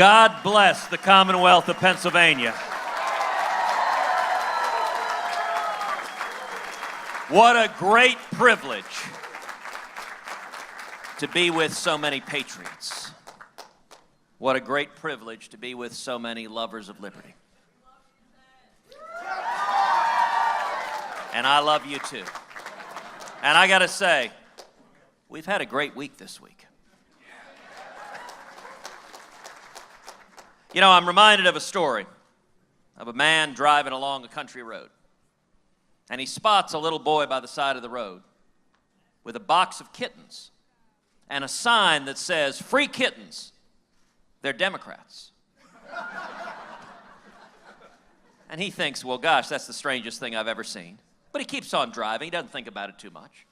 God bless the Commonwealth of Pennsylvania. What a great privilege to be with so many patriots. What a great privilege to be with so many lovers of liberty. And I love you too. And I gotta say, we've had a great week this week. You know, I'm reminded of a story of a man driving along a country road. And he spots a little boy by the side of the road with a box of kittens and a sign that says, "Free kittens, they're Democrats." And he thinks, well, gosh, that's the strangest thing I've ever seen. But he keeps on driving. He doesn't think about it too much.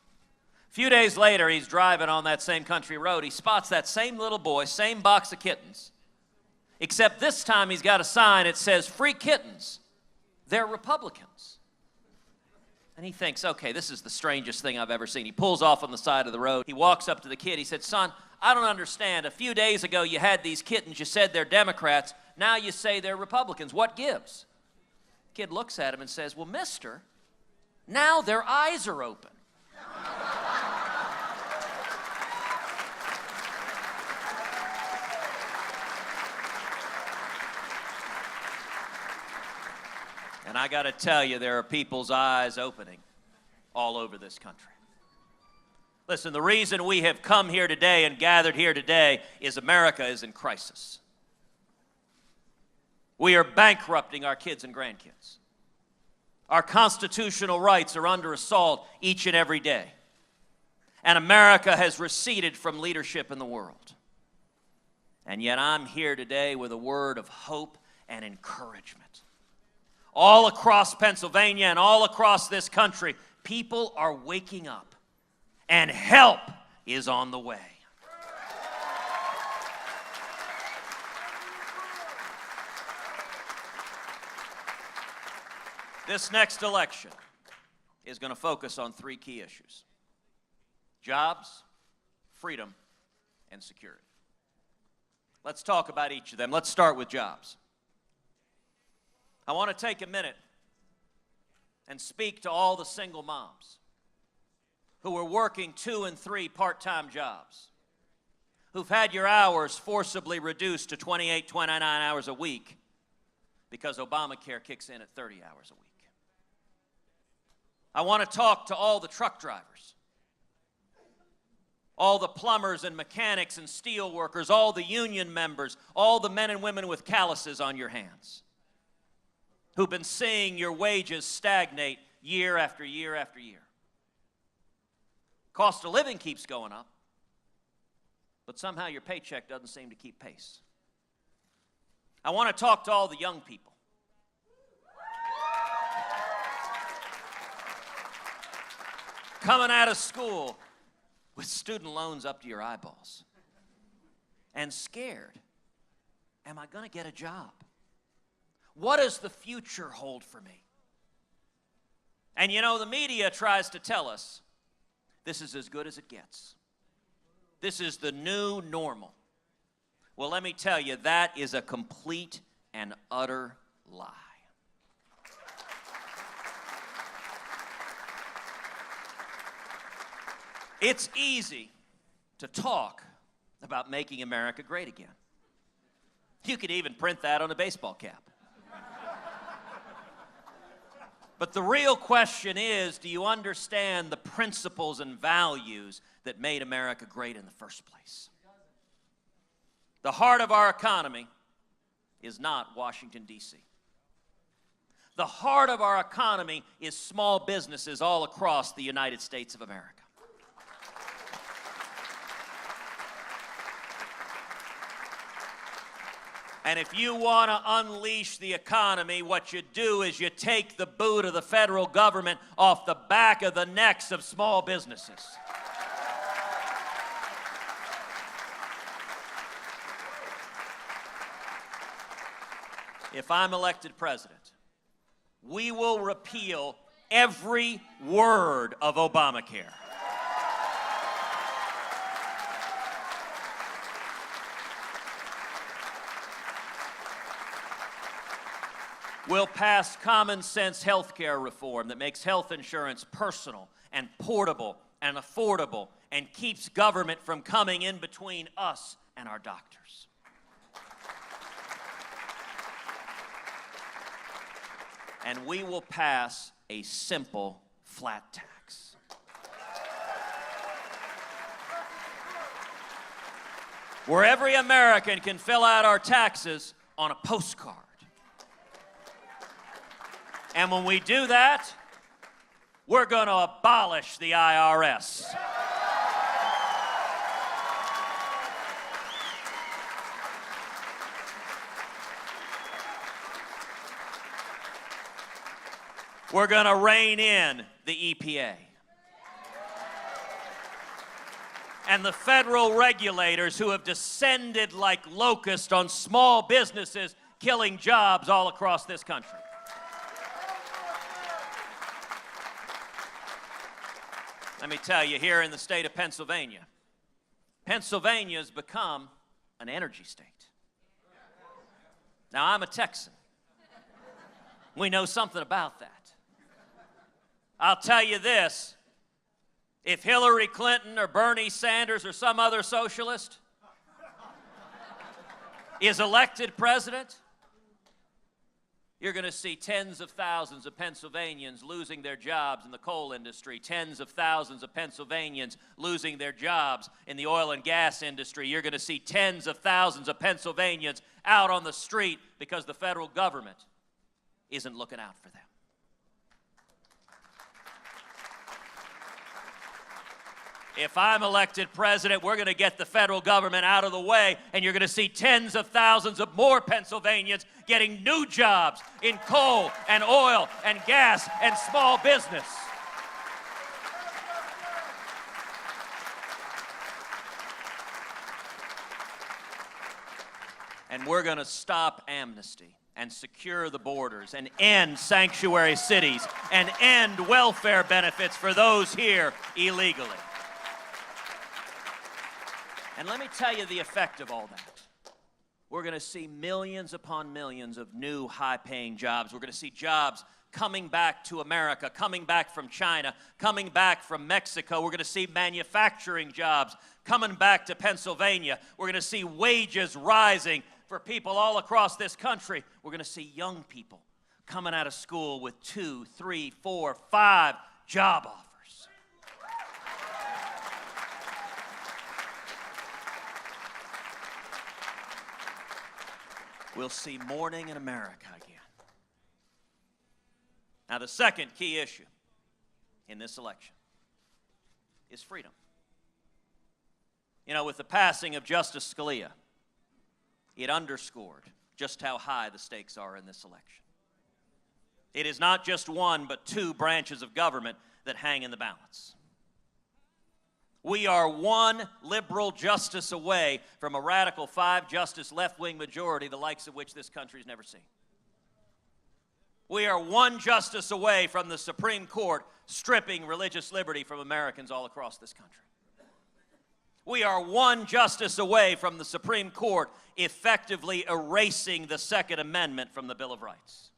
A few days later, he's driving on that same country road. He spots that same little boy, same box of kittens, except this time he's got a sign that says, "Free kittens, they're Republicans." And he thinks, okay, this is the strangest thing I've ever seen. He pulls off on the side of the road. He walks up to the kid. He said, "Son, I don't understand. A few days ago you had these kittens. You said they're Democrats. Now you say they're Republicans. What gives?" The kid looks at him and says, "Well, mister, now their eyes are open." And I got to tell you, there are people's eyes opening all over this country. Listen, the reason we have come here today and gathered here today is America is in crisis. We are bankrupting our kids and grandkids. Our constitutional rights are under assault each and every day. And America has receded from leadership in the world. And yet I'm here today with a word of hope and encouragement. All across Pennsylvania and all across this country, people are waking up, and help is on the way. This next election is going to focus on three key issues: jobs, freedom, and security. Let's talk about each of them. Let's start with jobs. I want to take a minute and speak to all the single moms who are working 2 and 3 part-time jobs, who've had your hours forcibly reduced to 28, 29 hours a week because Obamacare kicks in at 30 hours a week. I want to talk to all the truck drivers, all the plumbers and mechanics and steel workers, all the union members, all the men and women with calluses on your hands, who've been seeing your wages stagnate year after year after year. Cost of living keeps going up, but somehow your paycheck doesn't seem to keep pace. I want to talk to all the young people. Coming out of school with student loans up to your eyeballs and scared, am I going to get a job? What does the future hold for me? And you know, the media tries to tell us this is as good as it gets. This is the new normal. Well, let me tell you, that is a complete and utter lie. It's easy to talk about making America great again. You could even print that on a baseball cap. But the real question is, do you understand the principles and values that made America great in the first place? The heart of our economy is not Washington, D.C. The heart of our economy is small businesses all across the United States of America. And if you want to unleash the economy, what you do is you take the boot of the federal government off the back of the necks of small businesses. If I'm elected president, we will repeal every word of Obamacare. We'll pass common sense health care reform that makes health insurance personal and portable and affordable and keeps government from coming in between us and our doctors. And we will pass a simple flat tax. Where every American can fill out our taxes on a postcard. And when we do that, we're going to abolish the IRS. We're going to rein in the EPA. And the federal regulators who have descended like locusts on small businesses, killing jobs all across this country. Let me tell you, here in the state of Pennsylvania, Pennsylvania has become an energy state. Now, I'm a Texan. We know something about that. I'll tell you this, if Hillary Clinton or Bernie Sanders or some other socialist is elected president, you're going to see tens of thousands of Pennsylvanians losing their jobs in the coal industry, tens of thousands of Pennsylvanians losing their jobs in the oil and gas industry. You're going to see tens of thousands of Pennsylvanians out on the street because the federal government isn't looking out for them. If I'm elected president, we're going to get the federal government out of the way, and you're going to see tens of thousands of more Pennsylvanians getting new jobs in coal and oil and gas and small business. And we're going to stop amnesty and secure the borders and end sanctuary cities and end welfare benefits for those here illegally. And let me tell you the effect of all that. We're going to see millions upon millions of new high-paying jobs. We're going to see jobs coming back to America, coming back from China, coming back from Mexico. We're going to see manufacturing jobs coming back to Pennsylvania. We're going to see wages rising for people all across this country. We're going to see young people coming out of school with 2, 3, 4, 5 job offers. We'll see morning in America again. Now, the second key issue in this election is freedom. You know, with the passing of Justice Scalia, it underscored just how high the stakes are in this election. It is not just one, but two branches of government that hang in the balance. We are one liberal justice away from a radical 5-justice left-wing majority, the likes of which this country's never seen. We are one justice away from the Supreme Court stripping religious liberty from Americans all across this country. We are one justice away from the Supreme Court effectively erasing the Second Amendment from the Bill of Rights.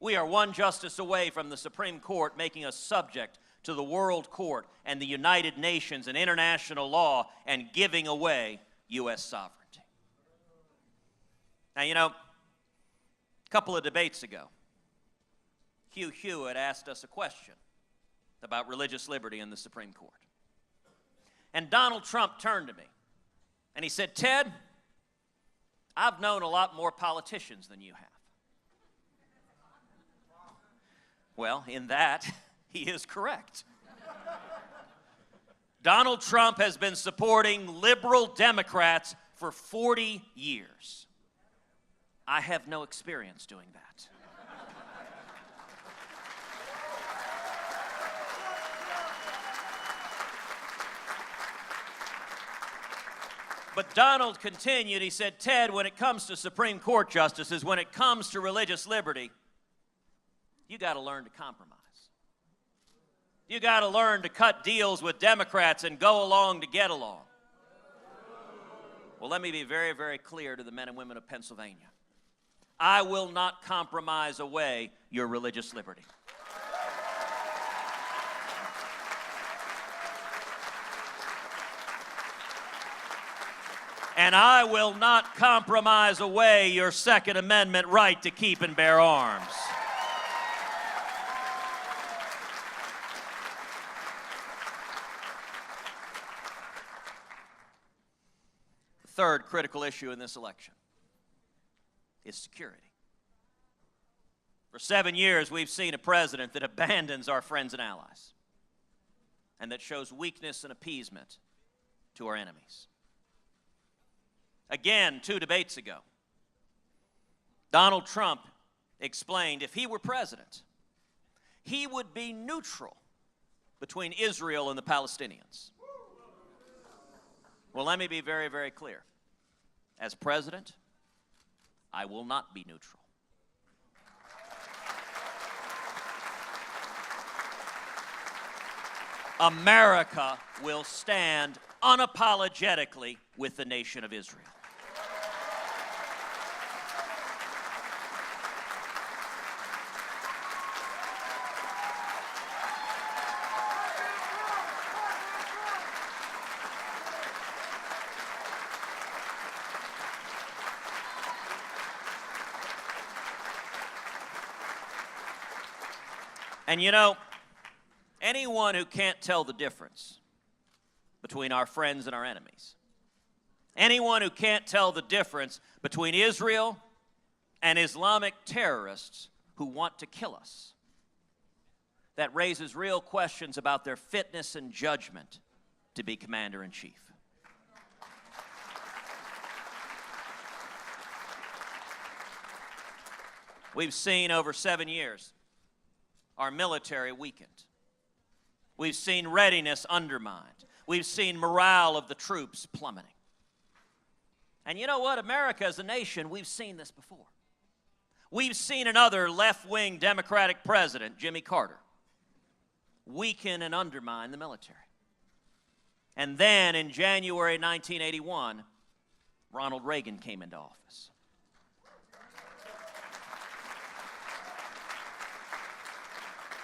We are one justice away from the Supreme Court making us subject to the World Court and the United Nations and international law and giving away U.S. sovereignty. Now, you know, a couple of debates ago, Hugh Hewitt asked us a question about religious liberty in the Supreme Court. And Donald Trump turned to me and he said, "Ted, I've known a lot more politicians than you have." Well, in that, he is correct. Donald Trump has been supporting liberal Democrats for 40 years. I have no experience doing that. But Donald continued, he said, "Ted, when it comes to Supreme Court justices, when it comes to religious liberty, you got to learn to compromise. You got to learn to cut deals with Democrats and go along to get along." Well, let me be very, very clear to the men and women of Pennsylvania. I will not compromise away your religious liberty. And I will not compromise away your Second Amendment right to keep and bear arms. The third critical issue in this election is security. For 7 years, we've seen a president that abandons our friends and allies and that shows weakness and appeasement to our enemies. Again, 2 debates ago, Donald Trump explained if he were president, he would be neutral between Israel and the Palestinians. Well, let me be very, very clear. As president, I will not be neutral. America will stand unapologetically with the nation of Israel. And you know, anyone who can't tell the difference between our friends and our enemies, anyone who can't tell the difference between Israel and Islamic terrorists who want to kill us, that raises real questions about their fitness and judgment to be commander-in-chief. We've seen over 7 years our military weakened. We've seen readiness undermined. We've seen morale of the troops plummeting. And you know what? America as a nation, we've seen this before. We've seen another left-wing Democratic president, Jimmy Carter, weaken and undermine the military. And then in January 1981, Ronald Reagan came into office.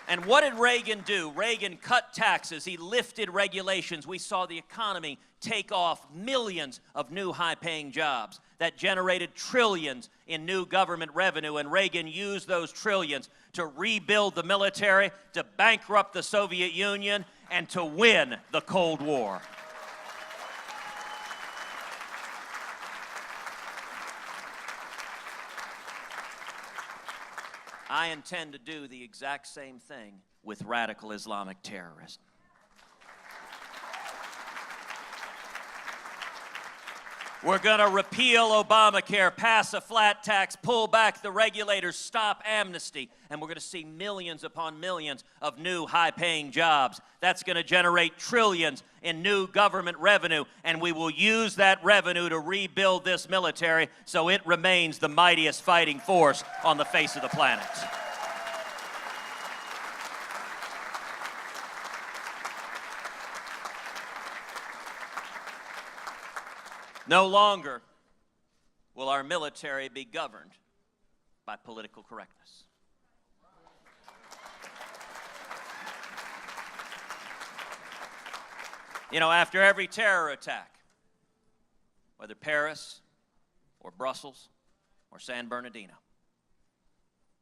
And what did Reagan do? Reagan cut taxes. He lifted regulations. We saw the economy take off, millions of new high-paying jobs that generated trillions in new government revenue. And Reagan used those trillions to rebuild the military, to bankrupt the Soviet Union, and to win the Cold War. I intend to do the exact same thing with radical Islamic terrorism. We're going to repeal Obamacare, pass a flat tax, pull back the regulators, stop amnesty, and we're going to see millions upon millions of new high-paying jobs. That's going to generate trillions in new government revenue, and we will use that revenue to rebuild this military so it remains the mightiest fighting force on the face of the planet. No longer will our military be governed by political correctness. You know, after every terror attack, whether Paris or Brussels or San Bernardino,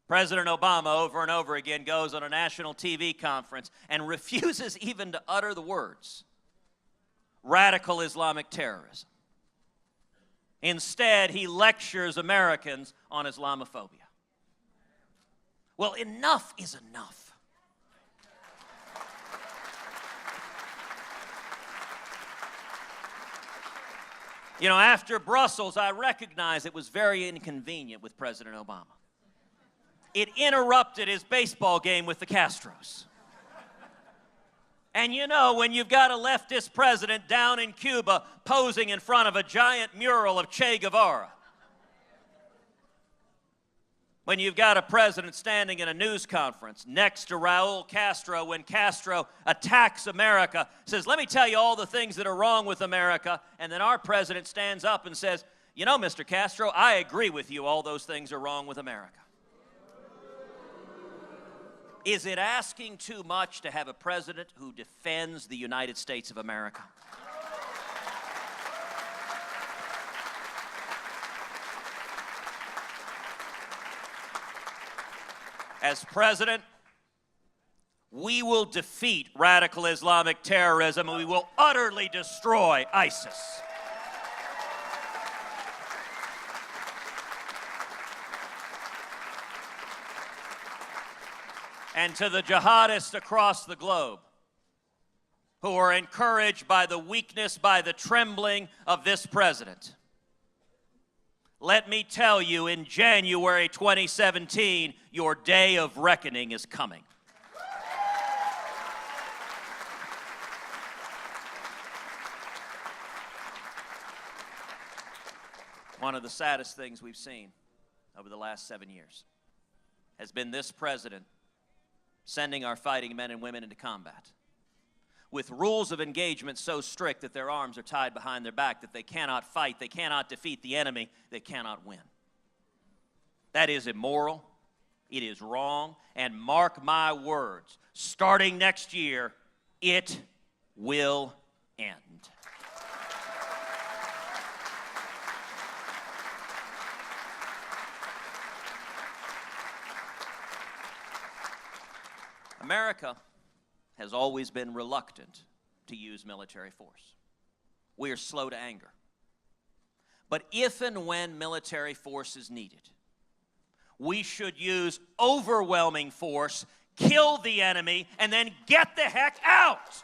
President Obama over and over again goes on a national TV conference and refuses even to utter the words, radical Islamic terrorism. Instead, he lectures Americans on Islamophobia. Well, enough is enough. You know, after Brussels, I recognize it was very inconvenient with President Obama. It interrupted his baseball game with the Castros. And you know, when you've got a leftist president down in Cuba posing in front of a giant mural of Che Guevara, when you've got a president standing in a news conference next to Raul Castro when Castro attacks America, says, let me tell you all the things that are wrong with America, and then our president stands up and says, You know, Mr. Castro, I agree with you. All those things are wrong with America. Is it asking too much to have a president who defends the United States of America? As president, we will defeat radical Islamic terrorism and we will utterly destroy ISIS. And to the jihadists across the globe who are encouraged by the weakness, by the trembling of this president, let me tell you, in January 2017, your day of reckoning is coming. One of the saddest things we've seen over the last 7 years has been this president sending our fighting men and women into combat with rules of engagement so strict that their arms are tied behind their back, that they cannot fight, they cannot defeat the enemy, they cannot win. That is immoral, it is wrong, and mark my words, starting next year, it will end. America has always been reluctant to use military force. We are slow to anger. But if and when military force is needed, we should use overwhelming force, kill the enemy, and then get the heck out.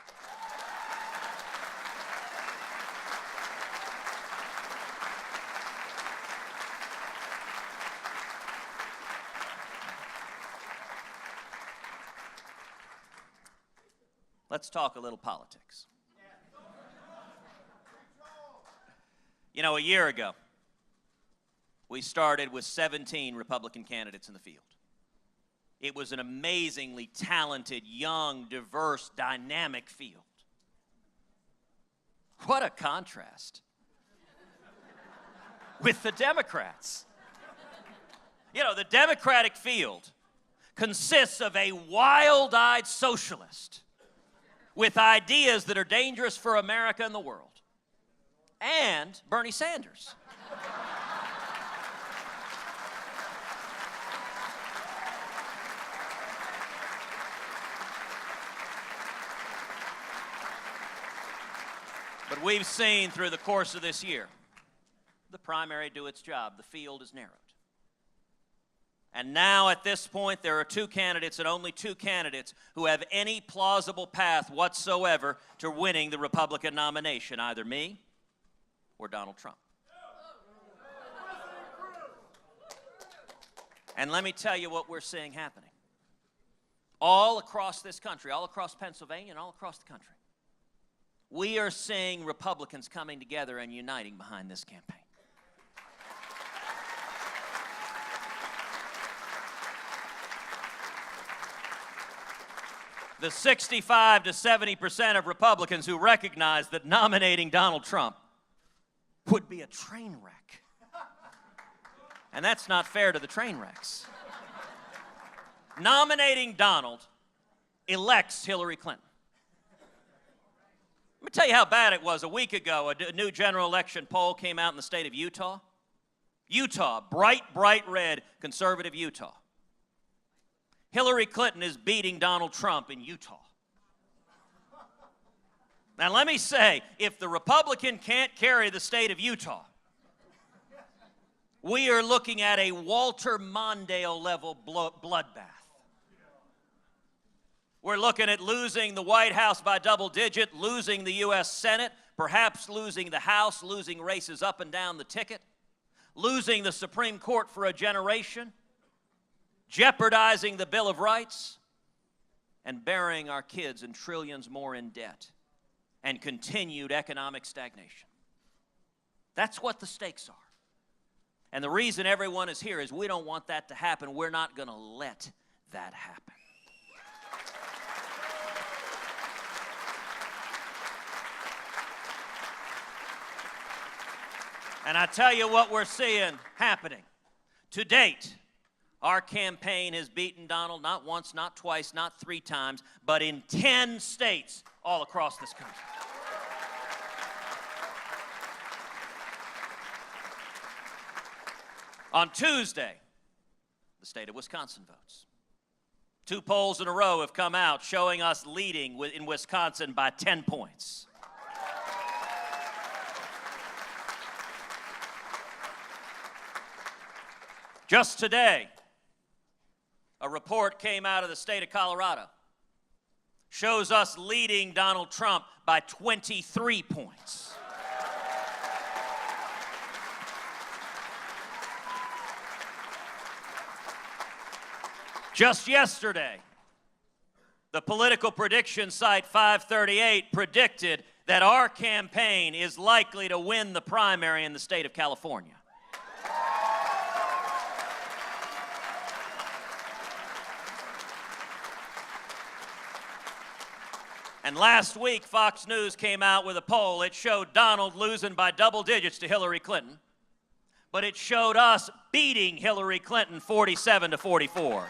Let's talk a little politics. You know, a year ago, we started with 17 Republican candidates in the field. It was an amazingly talented, young, diverse, dynamic field. What a contrast with the Democrats. You know, the Democratic field consists of a wild-eyed socialist with ideas that are dangerous for America and the world, and Bernie Sanders. But we've seen through the course of this year, the primary do its job. The field is narrowed. And now at this point, there are two candidates and only two candidates who have any plausible path whatsoever to winning the Republican nomination, either me or Donald Trump. And let me tell you what we're seeing happening. All across this country, all across Pennsylvania and all across the country, we are seeing Republicans coming together and uniting behind this campaign. The 65 to 70% of Republicans who recognize that nominating Donald Trump would be a train wreck. And that's not fair to the train wrecks. Nominating Donald elects Hillary Clinton. Let me tell you how bad it was. A week ago, a new general election poll came out in the state of Utah. Utah, bright, bright red, conservative Utah. Hillary Clinton is beating Donald Trump in Utah. Now let me say, if the Republican can't carry the state of Utah, we are looking at a Walter Mondale level bloodbath. We're looking at losing the White House by double digit, losing the U.S. Senate, perhaps losing the House, losing races up and down the ticket, losing the Supreme Court for a generation, jeopardizing the Bill of Rights, and burying our kids in trillions more in debt and continued economic stagnation. That's what the stakes are. And the reason everyone is here is we don't want that to happen. We're not going to let that happen. And I tell you what we're seeing happening. To date, our campaign has beaten Donald not once, not twice, not 3 times, but in 10 states all across this country. On Tuesday, the state of Wisconsin votes. 2 polls in a row have come out showing us leading in Wisconsin by 10 points. Just today, a report came out of the state of Colorado. Shows us leading Donald Trump by 23 points. Just yesterday, the political prediction site 538 predicted that our campaign is likely to win the primary in the state of California. And last week, Fox News came out with a poll. It showed Donald losing by double digits to Hillary Clinton, but it showed us beating Hillary Clinton 47-44.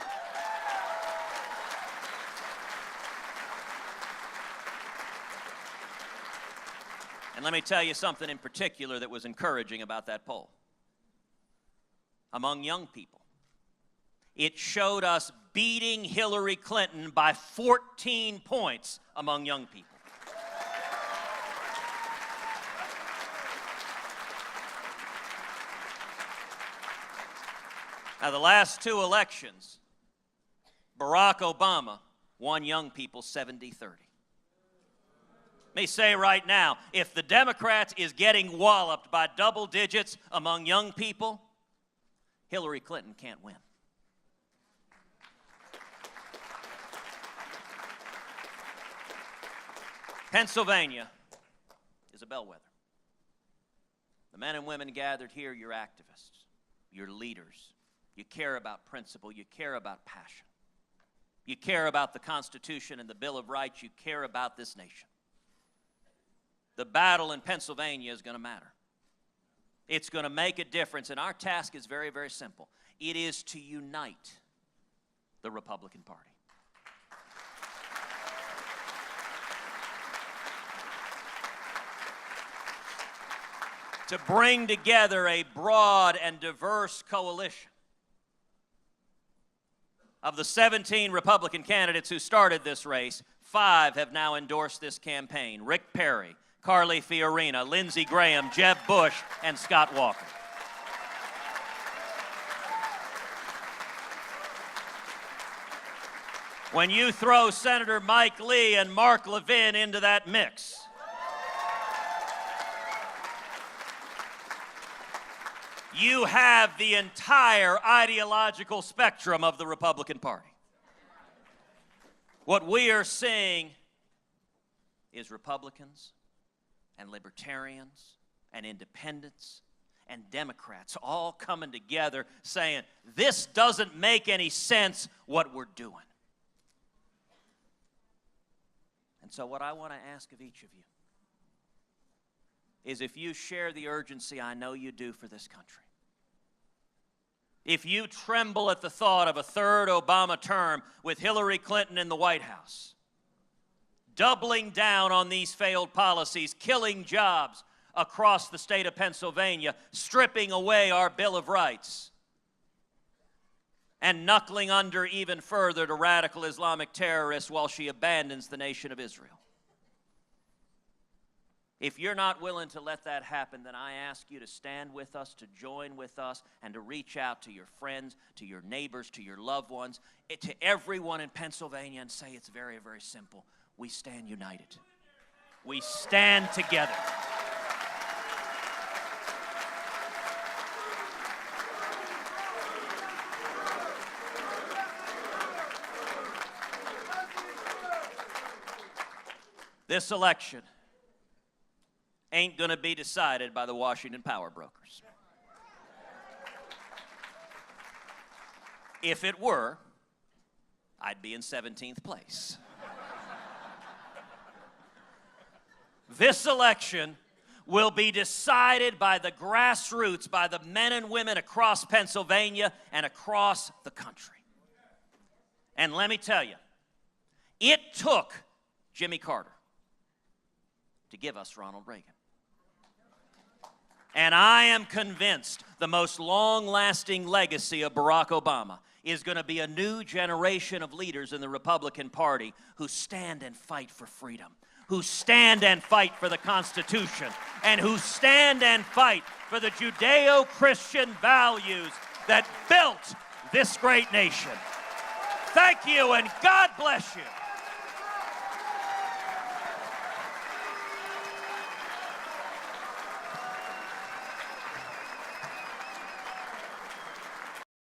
And let me tell you something in particular that was encouraging about that poll. Among young people, it showed us beating Hillary Clinton by 14 points among young people. Now, the last 2 elections, Barack Obama won young people 70-30. Let me say right now, if the Democrats is getting walloped by double digits among young people, Hillary Clinton can't win. Pennsylvania is a bellwether. The men and women gathered here, you're activists, you're leaders. You care about principle, you care about passion. You care about the Constitution and the Bill of Rights, you care about this nation. The battle in Pennsylvania is going to matter. It's going to make a difference, and our task is very, very simple. It is to unite the Republican Party. To bring together a broad and diverse coalition. Of the 17 Republican candidates who started this race, 5 have now endorsed this campaign. Rick Perry, Carly Fiorina, Lindsey Graham, Jeb Bush, and Scott Walker. When you throw Senator Mike Lee and Mark Levin into that mix, you have the entire ideological spectrum of the Republican Party. What we are seeing is Republicans and libertarians and independents and Democrats all coming together saying, this doesn't make any sense what we're doing. And so what I want to ask of each of you is if you share the urgency I know you do for this country, if you tremble at the thought of a 3rd Obama term with Hillary Clinton in the White House, doubling down on these failed policies, killing jobs across the state of Pennsylvania, stripping away our Bill of Rights, and knuckling under even further to radical Islamic terrorists while she abandons the nation of Israel. If you're not willing to let that happen, then I ask you to stand with us, to join with us, and to reach out to your friends, to your neighbors, to your loved ones, to everyone in Pennsylvania and say it's very, very simple. We stand united. We stand together. This election ain't going to be decided by the Washington power brokers. If it were, I'd be in 17th place. This election will be decided by the grassroots, by the men and women across Pennsylvania and across the country. And let me tell you, it took Jimmy Carter to give us Ronald Reagan. And I am convinced the most long-lasting legacy of Barack Obama is going to be a new generation of leaders in the Republican Party who stand and fight for freedom, who stand and fight for the Constitution, and who stand and fight for the Judeo-Christian values that built this great nation. Thank you, and God bless you.